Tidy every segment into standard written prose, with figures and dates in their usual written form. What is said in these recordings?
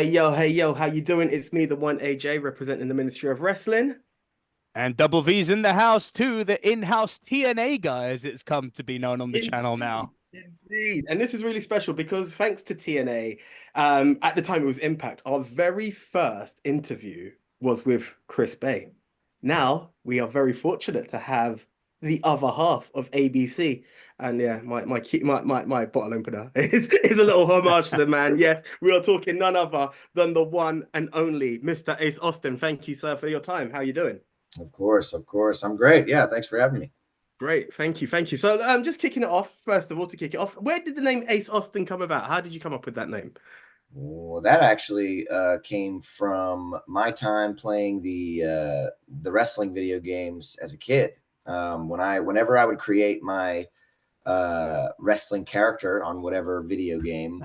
Hey yo, how you doing? It's me, the one AJ, representing the Ministry of Wrestling. And Double V's in the house too, the in-house TNA guy, as it's come to be known on the channel Indeed, now. indeed. And this is really special because thanks to TNA, at the time it was Impact, our very first interview was with Chris Bay. Now we are very fortunate to have the other half of ABC. And yeah, my bottle opener is a little homage to the man. Yes, we are talking none other than the one and only Mr. Ace Austin. Thank you, sir, for your time. How are you doing? Of course, of course. I'm great. Yeah, thanks for having me. Great, thank you, thank you. So, just kicking it off, first of all, to kick it off, where did the name Ace Austin come about? How did you come up with that name? Well, that actually came from my time playing the wrestling video games as a kid. Whenever I would create my wrestling character on whatever video game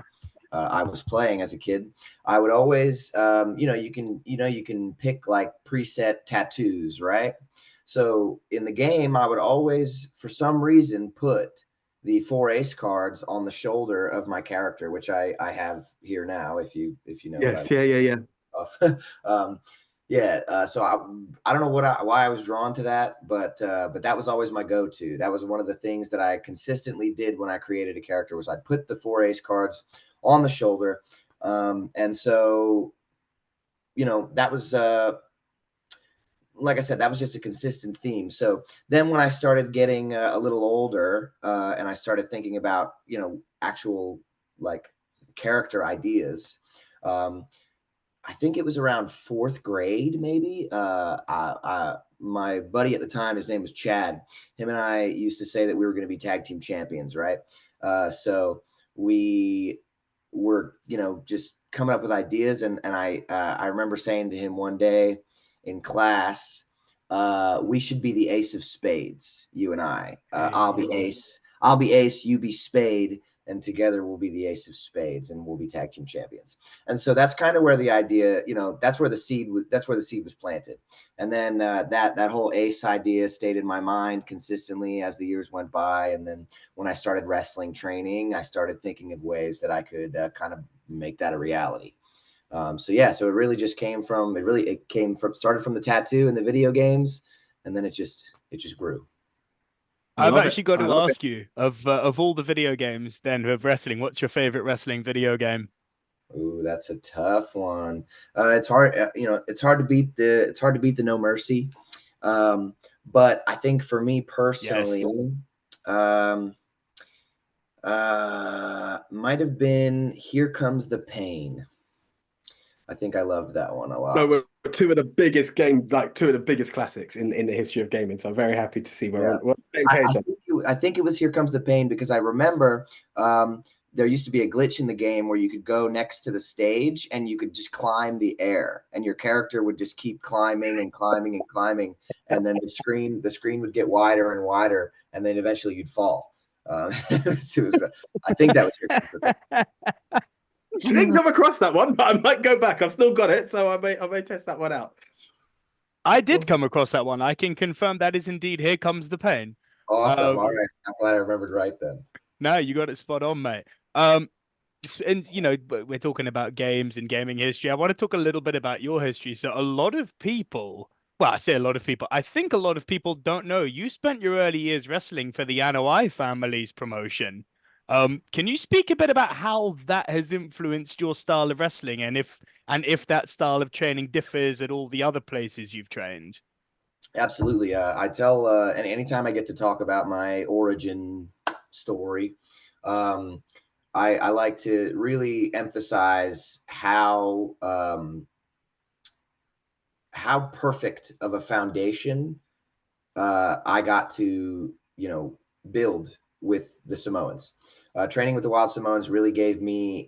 I was playing as a kid, I would always, you can pick like preset tattoos, right? So in the game, I would always, for some reason, put the four ace cards on the shoulder of my character, which I have here now. If you know what Yes, yeah. I yeah. So I don't know why I was drawn to that, but that was always my go-to. That was one of the things that I consistently did when I created a character was I'd put the four ace cards on the shoulder, and so that was like I said, that was just a consistent theme. So then when I started getting a little older and I started thinking about, actual like character ideas, I think it was around fourth grade, maybe. My buddy at the time, his name was Chad. Him and I used to say that we were going to be tag team champions, right? So we were, just coming up with ideas. And I remember saying to him one day in class, we should be the ace of spades, you and I. I'll be ace. I'll be ace. You be spade. And together we'll be the ace of spades and we'll be tag team champions. And so that's kind of where the idea, that's where the seed was planted. And then that whole ace idea stayed in my mind consistently as the years went by. And then when I started wrestling training, I started thinking of ways that I could kind of make that a reality. So it really just started from the tattoo and the video games, and then it just grew. I I've love it. actually got I to love it. ask you of all the video games then of wrestling, what's your favorite wrestling video game? Ooh, that's a tough one. It's hard, it's hard to beat the No Mercy. But I think for me personally, Yes. um, might have been Here Comes the Pain. I think I loved that one a No, lot. we're two of the biggest game, like two of the biggest classics in the history of gaming. So I'm very happy to see Yeah. we're on the same I, page I then. think I think it was Here Comes the Pain because I remember there used to be a glitch in the game where you could go next to the stage and you could just climb the air, and your character would just keep climbing and climbing and climbing, and then the screen would get wider and wider, and then eventually you'd fall. I think that was Here Comes the Pain. I didn't come across that one, but I might go back. I've still got it, so I may test that one out. I did Awesome. come across that one. I can confirm that is indeed Here Comes the Pain. Awesome. All Um, right. I'm glad I remembered right then. no, you got it spot on, mate. And but we're talking about games and gaming history. I want to talk a little bit about your history. So a lot of people, well, I say a lot of people, I think a lot of people don't know you spent your early years wrestling for the Anoa'i family's promotion. Can you speak a bit about how that has influenced your style of wrestling and if that style of training differs at all the other places you've trained? Absolutely. I tell, and anytime I get to talk about my origin story, um, I like to really emphasize how perfect of a foundation I got to, build with the Samoans. Training with the Wild Samoans really gave me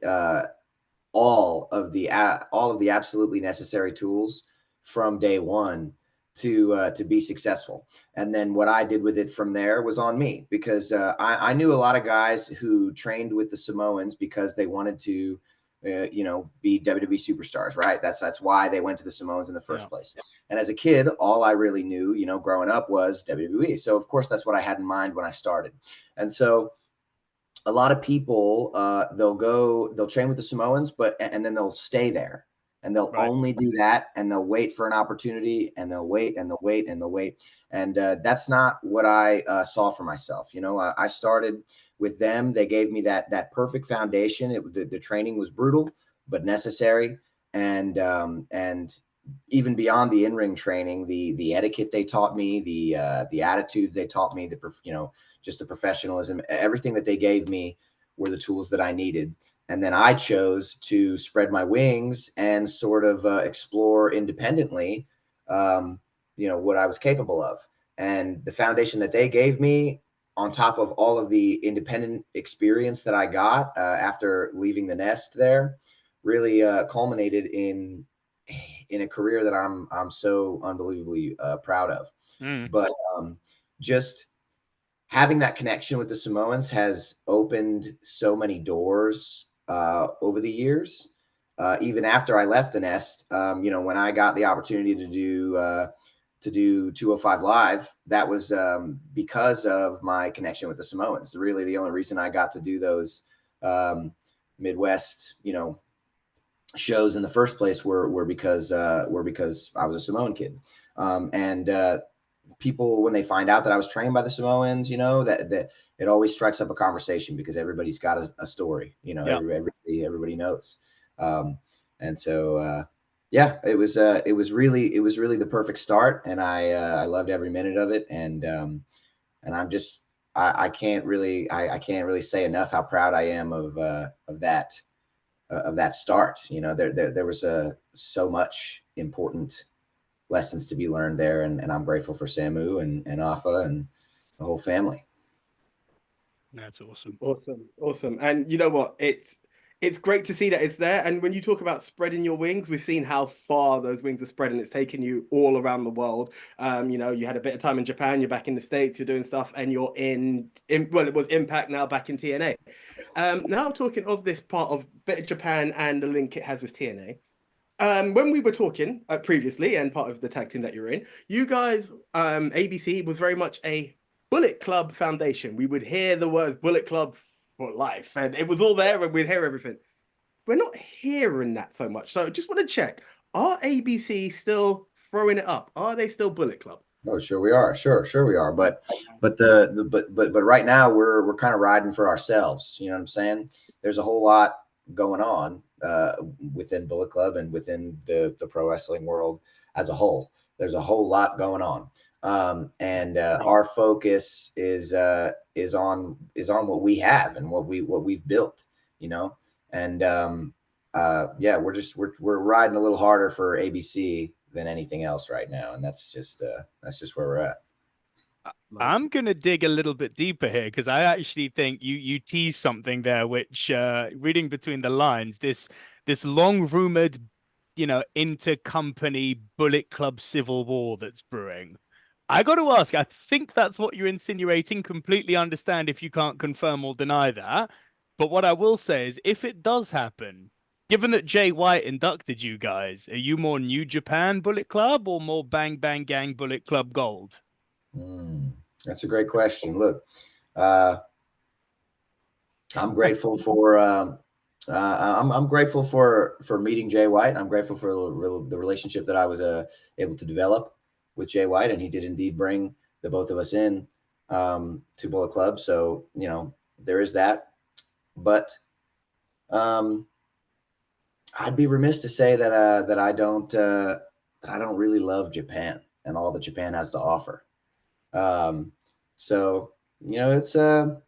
all of the absolutely necessary tools from day one to be successful. And then what I did with it from there was on me because I knew a lot of guys who trained with the Samoans because they wanted to be WWE superstars, right? That's why they went to the Samoans in the Yeah. first place. And as a kid, all I really knew, growing up was WWE. So of course that's what I had in mind when I started. And so a lot of people, they'll train with the Samoans, and then they'll stay there, and they'll Right. only do that, and they'll wait for an opportunity, and they'll wait and they'll wait and they'll wait. And that's not what I saw for myself. You know, I started with them. They gave me that perfect foundation. The training was brutal but necessary, and even beyond the in-ring training, the etiquette they taught me, the attitude they taught me, just the professionalism, everything that they gave me were the tools that I needed. And then I chose to spread my wings and sort of explore independently, what I was capable of. And the foundation that they gave me, on top of all of the independent experience that I got after leaving the nest there, really culminated in a career that I'm so unbelievably proud of. Mm. But just having that connection with the Samoans has opened so many doors over the years. Even after I left the nest, when I got the opportunity to do 205 Live, that was because of my connection with the Samoans. Really, the only reason I got to do those Midwest, shows in the first place were because I was a Samoan kid, and people, when they find out that I was trained by the Samoans, that it always strikes up a conversation because everybody's got a story. Yeah. Everybody knows, and so yeah, it was really the perfect start, and I loved every minute of it, and I'm just I can't really say enough how proud I am of that start. There was so much important lessons to be learned there, and I'm grateful for Samu and Afa and the whole family. That's awesome. Awesome. And you know what? It's great to see that it's there. And when you talk about spreading your wings, we've seen how far those wings are spreading. It's taken you all around the world. You had a bit of time in Japan, you're back in the States, you're doing stuff, and you're in well, it was Impact, now back in TNA. Now talking of this part of bit of Japan and the link it has with TNA. When we were talking previously and part of the tag team that you're in, you guys, ABC was very much a Bullet Club foundation. We would hear the words Bullet Club for life, and it was all there, and we'd hear everything. We're not hearing that so much. So just want to check: are ABC still throwing it up? Are they still Bullet Club? Oh, sure we are. Sure we are. But right now we're kind of riding for ourselves. You know what I'm saying? There's a whole lot going on within Bullet Club and within the pro wrestling world as a whole. There's a whole lot going on, and our focus is on what we have and what we've built. And yeah, we're riding a little harder for ABC than anything else right now, and that's just where we're at. I'm gonna dig a little bit deeper here because I actually think you tease something there, which reading between the lines, this long rumored, intercompany Bullet Club civil war that's brewing. I got to ask, I think that's what you're insinuating. Completely understand if you can't confirm or deny that. But what I will say is, if it does happen, given that Jay White inducted you guys, are you more New Japan Bullet Club or more Bang Bang Gang Bullet Club Gold? That's a great question. Look, I'm grateful for I'm grateful for meeting Jay White. I'm grateful for the relationship that I was able to develop with Jay White, and he did indeed bring the both of us in to Bullet Club. So there is that, but I'd be remiss to say that I don't really love Japan and all that Japan has to offer. So it's a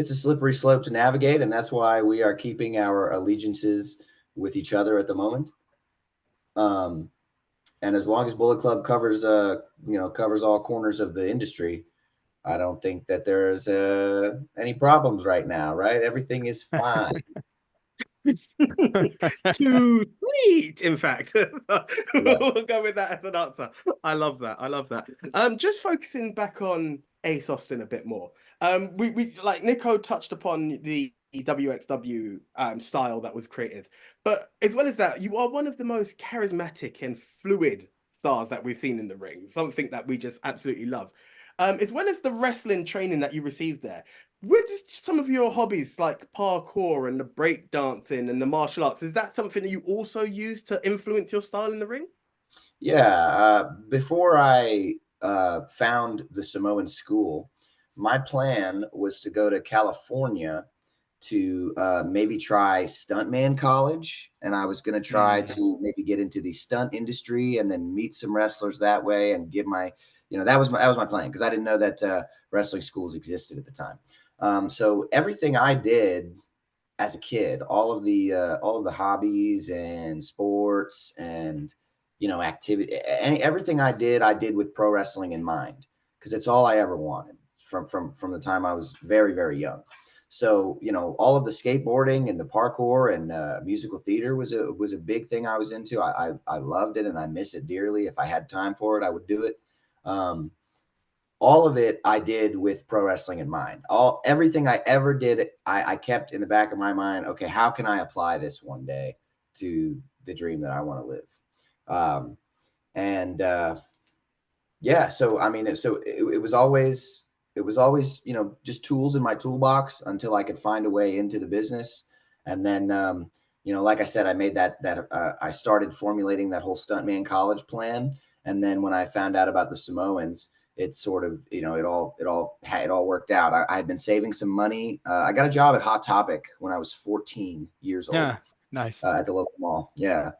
slippery slope to navigate, and that's why we are keeping our allegiances with each other at the moment. And as long as Bullet Club covers all corners of the industry, I don't think that there's any problems right now, right? Everything is fine. Too sweet, in fact. Yeah. We'll go with that as an answer. I love that. Just focusing back on Ace Austin a bit more. We like Nico touched upon the WXW style that was created, but as well as that, you are one of the most charismatic and fluid stars that we've seen in the ring. Something that we just absolutely love. As well as the wrestling training that you received there. What is some of your hobbies like parkour and the break dancing and the martial arts? Is that something that you also use to influence your style in the ring? Yeah, before I found the Samoan school, my plan was to go to California to maybe try stuntman college, and I was going to try to maybe get into the stunt industry and then meet some wrestlers that way and give my, that was my plan because I didn't know that wrestling schools existed at the time. So everything I did as a kid, all of the hobbies and sports and activity, everything I did with pro wrestling in mind because it's all I ever wanted from the time I was very very young. So all of the skateboarding and the parkour and musical theater was a big thing I was into. I loved it and I miss it dearly. If I had time for it, I would do it. Um, all of it I did with pro wrestling in mind. Everything I ever did, I kept in the back of my mind, okay, how can I apply this one day to the dream that I want to live? And yeah, so I mean, it was always just tools in my toolbox until I could find a way into the business. And then like I said, I made I started formulating that whole stuntman college plan. And then when I found out about the Samoans, it sort of it all worked out. I had been saving some money. I got a job at Hot Topic when I was 14 years old Yeah, nice. at the local mall. Yeah.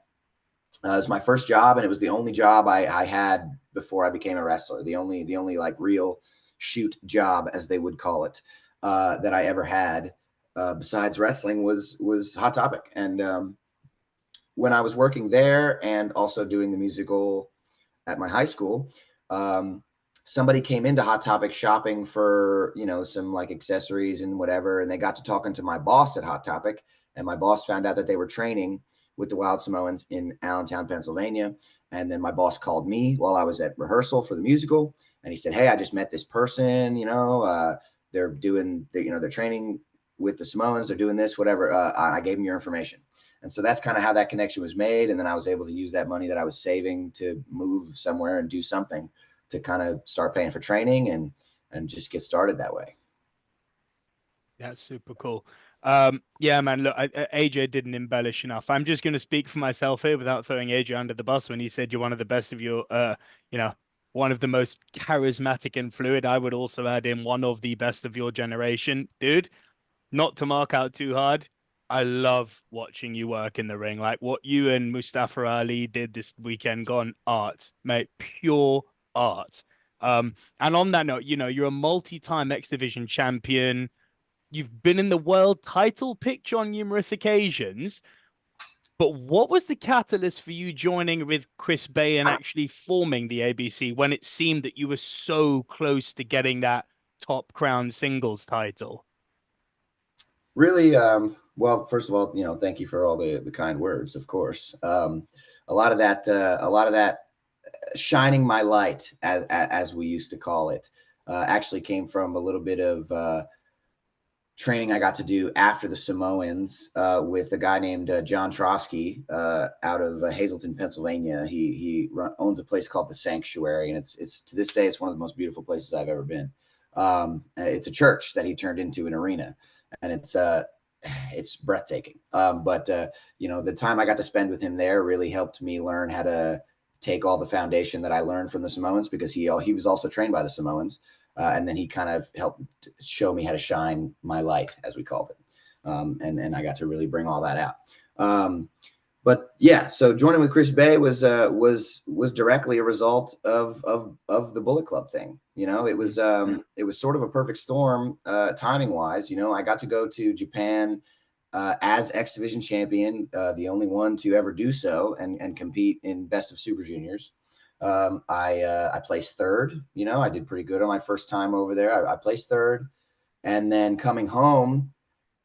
It was my first job, and it was the only job I had before I became a wrestler. The only like real shoot job, as they would call it, that I ever had besides wrestling was Hot Topic. And when I was working there and also doing the musical at my high school, um, somebody came into Hot Topic shopping for some like accessories and whatever, and they got to talking to my boss at Hot Topic, and my boss found out that they were training with the Wild Samoans in Allentown, Pennsylvania. And then my boss called me while I was at rehearsal for the musical, and he said, "Hey, I just met this person. They're training with the Samoans. They're doing this, whatever. I gave him your information." And so that's kind of how that connection was made. And then I was able to use that money that I was saving to move somewhere and do something to kind of start paying for training and just get started that way. That's super cool. Yeah, man, look, AJ didn't embellish enough. I'm just going to speak for myself here without throwing AJ under the bus when he said you're one of the best of your, one of the most charismatic and fluid. I would also add in one of the best of your generation. Dude, not to mark out too hard. I love watching you work in the ring. Like what you and Mustafa Ali did this weekend, gone art, mate, pure art. And on that note, you're a multi-time X Division champion. You've been in the world title picture on numerous occasions, but what was the catalyst for you joining with Chris Bay and actually forming the ABC when it seemed that you were so close to getting that top crown singles title? Really, well, first of all, thank you for all the kind words, of course. A lot of that shining my light, as we used to call it, actually came from a little bit of training I got to do after the Samoans with a guy named John Trosky out of Hazleton, Pennsylvania. He owns a place called the Sanctuary, and it's to this day it's one of the most beautiful places I've ever been. It's a church that he turned into an arena, and it's breathtaking. But the time I got to spend with him there really helped me learn how to take all the foundation that I learned from the Samoans, because he was also trained by the Samoans. And then he kind of helped show me how to shine my light, as we called it. And I got to really bring all that out. But yeah, so joining with Chris Bay was directly a result of the Bullet Club thing. It was sort of a perfect storm, timing wise. I got to go to Japan as X Division champion, the only one to ever do so and compete in Best of Super Juniors. I placed third. I did pretty good on my first time over there. I placed third, and then coming home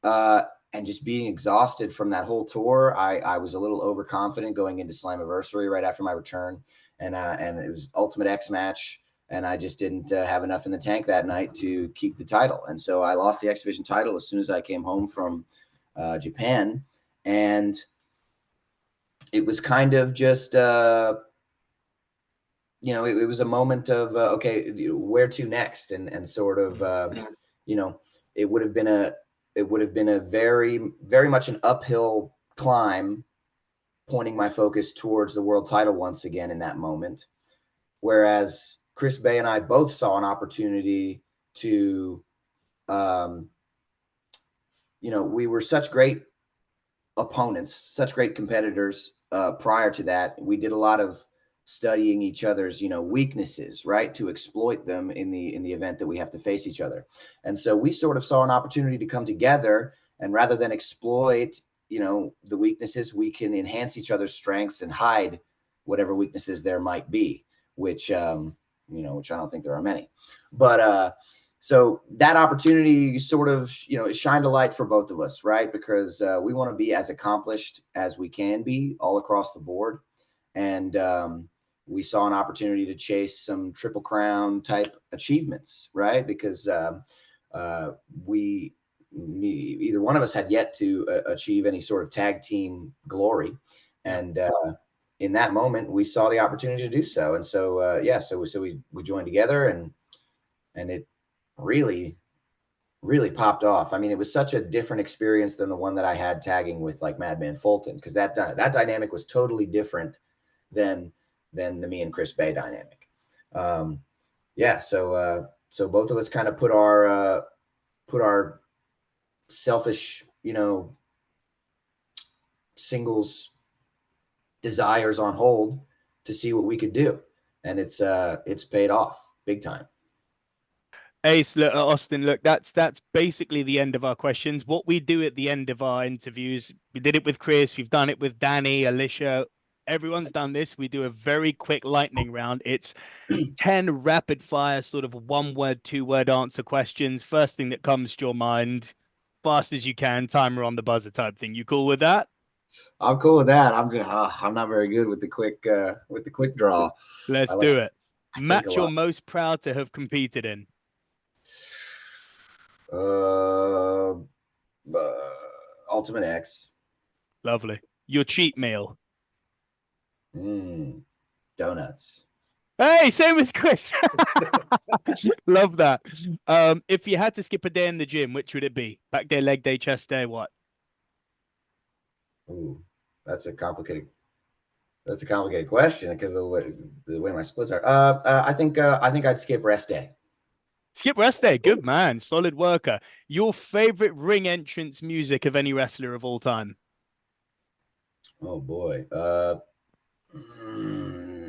and just being exhausted from that whole tour, I was a little overconfident going into Slammiversary right after my return, and it was Ultimate X match, and I just didn't have enough in the tank that night to keep the title, and so I lost the X Division title as soon as I came home from Japan, and it was kind of just. It was a moment of okay, where to next, and sort of it would have been a very, very much an uphill climb, pointing my focus towards the world title once again in that moment. Whereas Chris Bay and I both saw an opportunity to, we were such great opponents, such great competitors prior to that. We did a lot of studying each other's, weaknesses, right, to exploit them in the event that we have to face each other. And so we sort of saw an opportunity to come together, and rather than exploit, the weaknesses, we can enhance each other's strengths and hide whatever weaknesses there might be, which which I don't think there are many. But so that opportunity sort of, it shined a light for both of us, right? Because we want to be as accomplished as we can be all across the board. And we saw an opportunity to chase some Triple Crown type achievements, right? Because either one of us had yet to achieve any sort of tag team glory. And in that moment, we saw the opportunity to do so. And so, so we joined together, and it really, really popped off. I mean, it was such a different experience than the one that I had tagging with like Madman Fulton, because that dynamic was totally different than the me and Chris Bay dynamic. So both of us kind of put our selfish, singles desires on hold to see what we could do, and it's paid off big time. Ace, look, Austin, look, that's basically the end of our questions. What we do at the end of our interviews, we did it with Chris, we've done it with Danny, Alicia, everyone's done this. We do a very quick lightning round. It's 10 rapid fire, sort of 1-word, 2-word answer questions. First thing that comes to your mind, fast as you can, timer on the buzzer type thing. You cool with that? I'm cool with that. I'm not very good with the quick draw. Let's do it. Match you're most proud to have competed in. Ultimate X. Lovely. Your cheat meal. Donuts. Hey, same as Chris. Love that. If you had to skip a day in the gym, which would it be? Back day, leg day, chest day, what? Ooh, that's a complicated question because the way my splits are. I think I'd skip rest day. Skip rest day. Good man. Solid worker. Your favorite ring entrance music of any wrestler of all time? Oh boy.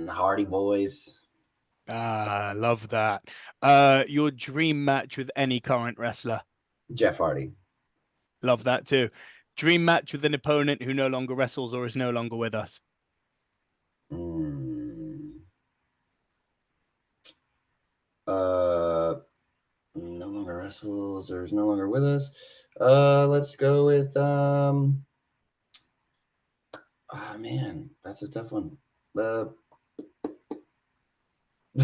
Hardy Boys. Ah, love that. Your dream match with any current wrestler? Jeff Hardy. Love that too. Dream match with an opponent who no longer wrestles or is no longer with us? No longer wrestles or is no longer with us. Let's go with man, that's a tough one.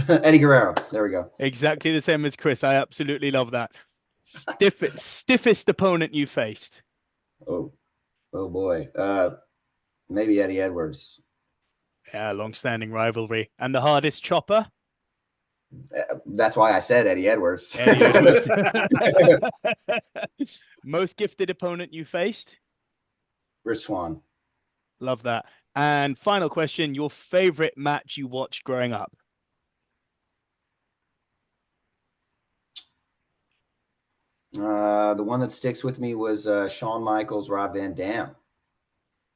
Eddie Guerrero. There we go. Exactly the same as Chris. I absolutely love that. Stiffest opponent you faced? Oh boy. Maybe Eddie Edwards. Yeah, long-standing rivalry. And the hardest chopper? That's why I said Eddie Edwards. Eddie Edwards. Most gifted opponent you faced? Rich Swann. Love that. And final question, your favorite match you watched growing up? The one that sticks with me was Shawn Michaels, Rob Van Dam.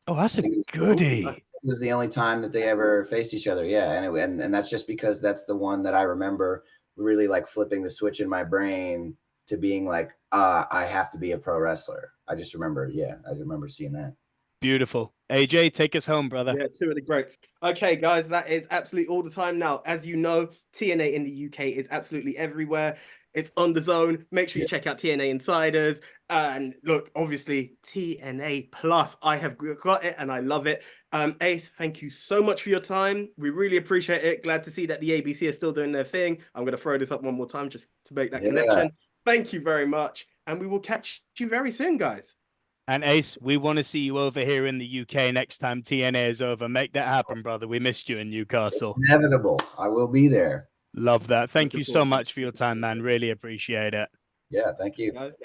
Oh, that's a goodie. It was the only time that they ever faced each other. Yeah, and that's just because that's the one that I remember really like flipping the switch in my brain to being like, I have to be a pro wrestler. I just remember, I remember seeing that. Beautiful. AJ, take us home, brother. Yeah, two of the greats. Okay, guys, that is absolutely all the time now. As you know, TNA in the UK is absolutely everywhere. It's on the zone. Make sure you check out TNA Insiders. And look, obviously, TNA Plus. I have got it and I love it. Ace, thank you so much for your time. We really appreciate it. Glad to see that the ABC is still doing their thing. I'm going to throw this up one more time just to make that connection. Thank you very much. And we will catch you very soon, guys. And Ace, we want to see you over here in the UK next time TNA is over. Make that happen, brother. We missed you in Newcastle. It's inevitable. I will be there. Love that. Thank you so much for your time, man. Really appreciate it. Yeah, thank you.